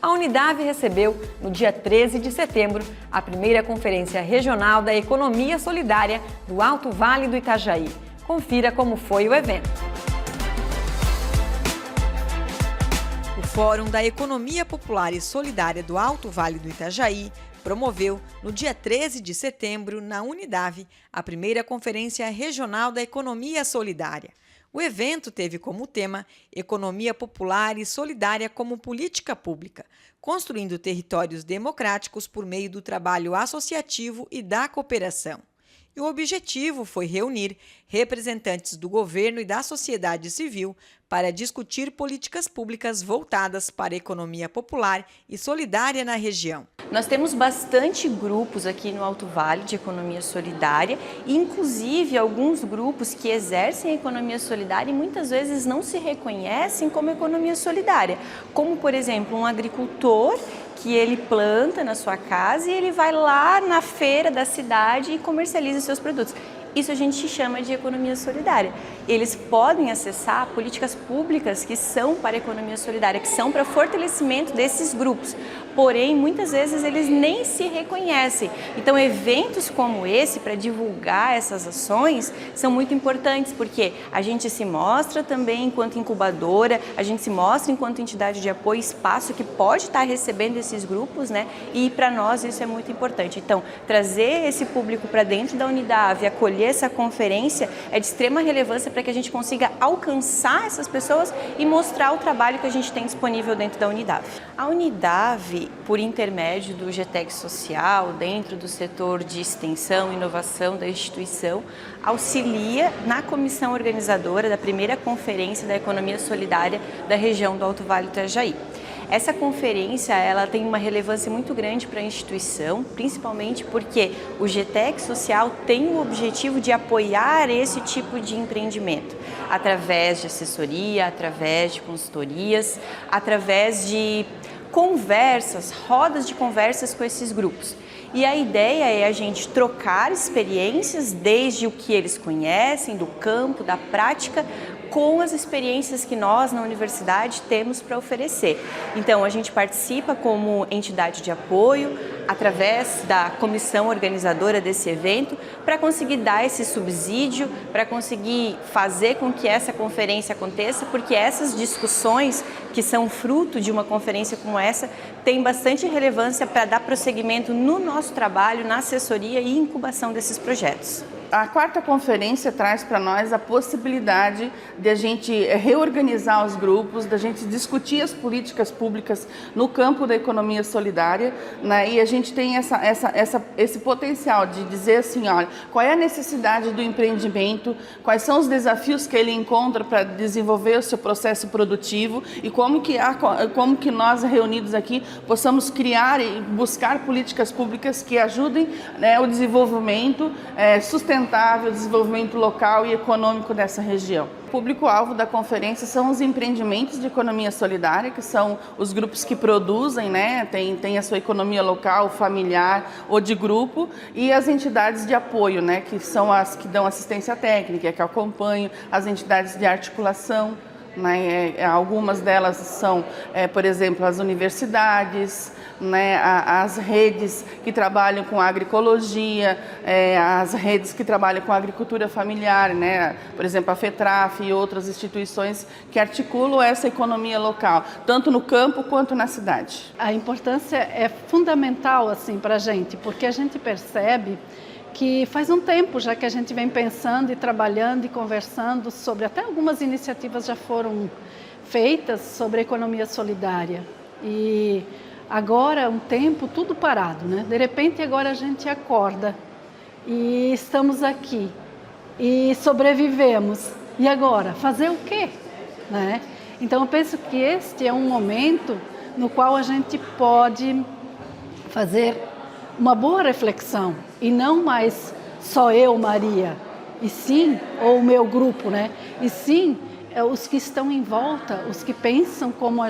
A Unidave recebeu, no dia 13 de setembro, a primeira Conferência Regional da Economia Solidária do Alto Vale do Itajaí. Confira como foi o evento. O Fórum da Economia Popular e Solidária do Alto Vale do Itajaí promoveu, no dia 13 de setembro, na Unidave, a primeira Conferência Regional da Economia Solidária. O evento teve como tema Economia Popular e Solidária como Política Pública, construindo territórios democráticos por meio do trabalho associativo e da cooperação. E o objetivo foi reunir representantes do governo e da sociedade civil para discutir políticas públicas voltadas para a economia popular e solidária na região. Nós temos bastante grupos aqui no Alto Vale de economia solidária, inclusive alguns grupos que exercem a economia solidária e muitas vezes não se reconhecem como economia solidária, como por exemplo um agricultor que ele planta na sua casa e ele vai lá na feira da cidade e comercializa seus produtos. Isso a gente chama de economia solidária. Eles podem acessar políticas públicas que são para a economia solidária, que são para fortalecimento desses grupos. Porém, muitas vezes eles nem se reconhecem. Então, eventos como esse, para divulgar essas ações, são muito importantes, porque a gente se mostra também enquanto incubadora, a gente se mostra enquanto entidade de apoio, espaço que pode estar recebendo esses grupos, né? E para nós isso é muito importante. Então, trazer esse público para dentro da Unidave, acolher essa conferência é de extrema relevância para que a gente consiga alcançar essas pessoas e mostrar o trabalho que a gente tem disponível dentro da Unidave. A Unidave, por intermédio do GTEC Social, dentro do setor de extensão e inovação da instituição, auxilia na comissão organizadora da primeira Conferência da Economia Solidária da região do Alto Vale do Itajaí. Essa conferência ela tem uma relevância muito grande para a instituição, principalmente porque o GTEC Social tem o objetivo de apoiar esse tipo de empreendimento, através de assessoria, através de consultorias, através de conversas, rodas de conversas com esses grupos. E a ideia é a gente trocar experiências, desde o que eles conhecem, do campo, da prática, com as experiências que nós na universidade temos para oferecer. Então, a gente participa como entidade de apoio, através da comissão organizadora desse evento, para conseguir dar esse subsídio, para conseguir fazer com que essa conferência aconteça, porque essas discussões, que são fruto de uma conferência como essa, têm bastante relevância para dar prosseguimento no nosso trabalho, na assessoria e incubação desses projetos. A quarta conferência traz para nós a possibilidade de a gente reorganizar os grupos, da gente discutir as políticas públicas no campo da economia solidária, né? E a gente tem esse potencial de dizer assim, olha, qual é a necessidade do empreendimento, quais são os desafios que ele encontra para desenvolver o seu processo produtivo e como que nós reunidos aqui possamos criar e buscar políticas públicas que ajudem, né, o desenvolvimento sustentável, o desenvolvimento local e econômico dessa região. O público-alvo da conferência são os empreendimentos de economia solidária, que são os grupos que produzem, né, tem a sua economia local, familiar ou de grupo, e as entidades de apoio, né, que são as que dão assistência técnica, que acompanham as entidades de articulação. Né, algumas delas são, por exemplo, as universidades, né, as redes que trabalham com agroecologia, as redes que trabalham com agricultura familiar, né, por exemplo, a FETRAF e outras instituições que articulam essa economia local, tanto no campo quanto na cidade. A importância é fundamental assim, para a gente, porque a gente percebe que faz um tempo já que a gente vem pensando e trabalhando e conversando sobre, até algumas iniciativas já foram feitas sobre a economia solidária. E agora, um tempo, tudo parado, né? De repente, agora a gente acorda e estamos aqui e sobrevivemos. E agora? Fazer o quê? Né? Então, eu penso que este é um momento no qual a gente pode fazer uma boa reflexão, e não mais só eu, Maria, e sim, ou o meu grupo, né? E sim, os que estão em volta, os que pensam como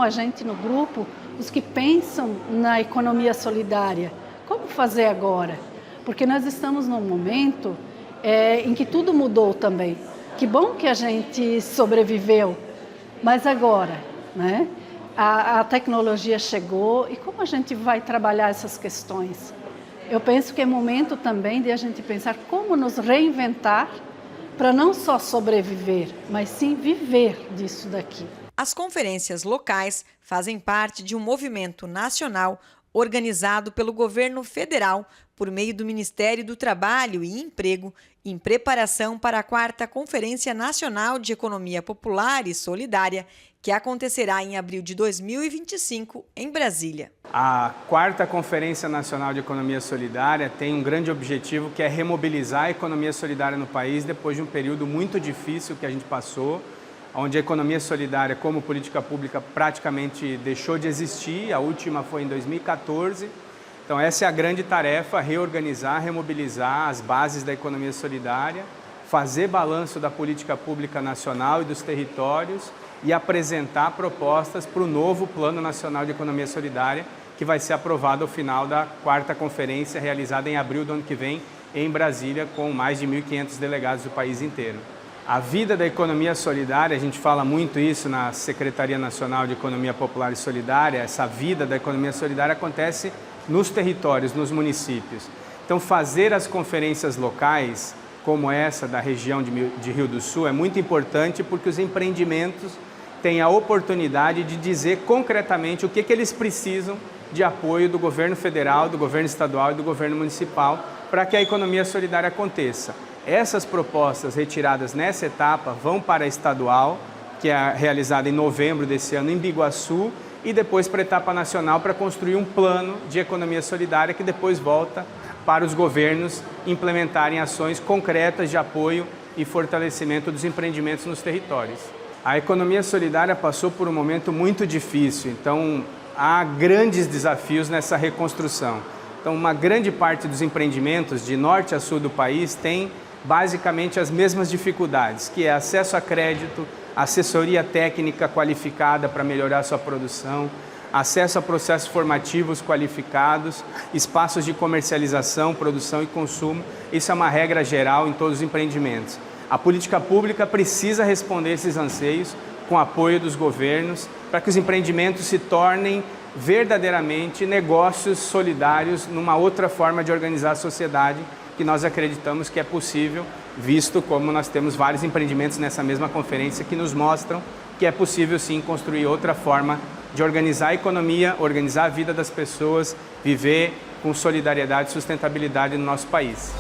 a gente no grupo, os que pensam na economia solidária. Como fazer agora? Porque nós estamos num momento em que tudo mudou também. Que bom que a gente sobreviveu, mas agora, né? a tecnologia chegou e como a gente vai trabalhar essas questões? Eu penso que é momento também de a gente pensar como nos reinventar para não só sobreviver, mas sim viver disso daqui. As conferências locais fazem parte de um movimento nacional organizado pelo governo federal por meio do Ministério do Trabalho e Emprego, em preparação para a 4ª Conferência Nacional de Economia Popular e Solidária, que acontecerá em abril de 2025 em Brasília. A 4ª Conferência Nacional de Economia Solidária tem um grande objetivo, que é remobilizar a economia solidária no país depois de um período muito difícil que a gente passou, onde a economia solidária como política pública praticamente deixou de existir. A última foi em 2014. Então essa é a grande tarefa, reorganizar, remobilizar as bases da economia solidária, fazer balanço da política pública nacional e dos territórios e apresentar propostas para o novo Plano Nacional de Economia Solidária, que vai ser aprovado ao final da 4ª conferência, realizada em abril do ano que vem, em Brasília, com mais de 1.500 delegados do país inteiro. A vida da economia solidária, a gente fala muito isso na Secretaria Nacional de Economia Popular e Solidária, essa vida da economia solidária acontece nos territórios, nos municípios. Então, fazer as conferências locais, como essa da região de Rio do Sul, é muito importante porque os empreendimentos têm a oportunidade de dizer concretamente o que eles precisam de apoio do governo federal, do governo estadual e do governo municipal para que a economia solidária aconteça. Essas propostas retiradas nessa etapa vão para a estadual, que é realizada em novembro desse ano em Biguaçu, e depois para a etapa nacional para construir um plano de economia solidária que depois volta para os governos implementarem ações concretas de apoio e fortalecimento dos empreendimentos nos territórios. A economia solidária passou por um momento muito difícil, então há grandes desafios nessa reconstrução. Então uma grande parte dos empreendimentos de norte a sul do país tem basicamente as mesmas dificuldades, que é acesso a crédito, assessoria técnica qualificada para melhorar sua produção, acesso a processos formativos qualificados, espaços de comercialização, produção e consumo. Isso é uma regra geral em todos os empreendimentos. A política pública precisa responder esses anseios com apoio dos governos para que os empreendimentos se tornem verdadeiramente negócios solidários numa outra forma de organizar a sociedade, que nós acreditamos que é possível, visto como nós temos vários empreendimentos nessa mesma conferência que nos mostram que é possível sim construir outra forma de organizar a economia, organizar a vida das pessoas, viver com solidariedade e sustentabilidade no nosso país.